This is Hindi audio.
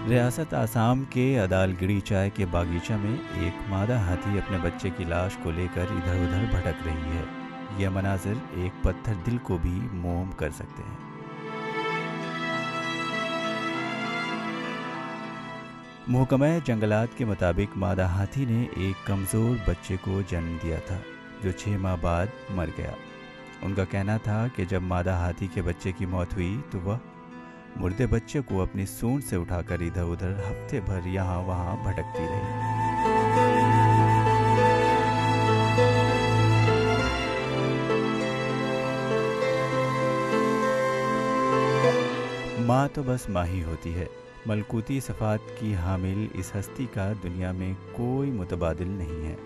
रियासत आसाम के अदालगिरी चाय के बागीचा में एक मादा हाथी अपने बच्चे की लाश को लेकर इधर उधर भटक रही है। यह मनाजिर एक पत्थर दिल को भी मोम कर सकते हैं। महकमा जंगलात के मुताबिक मादा हाथी ने एक कमज़ोर बच्चे को जन्म दिया था जो 6 माह बाद मर गया। उनका कहना था कि जब मादा हाथी के बच्चे की मौत हुई तो वह मुर्दे बच्चे को अपनी सूंड से उठाकर इधर उधर हफ्ते भर यहाँ वहाँ भटकती रही। माँ तो बस माँ ही होती है। मलकूती सिफात की हामिल इस हस्ती का दुनिया में कोई मुतबादिल नहीं है।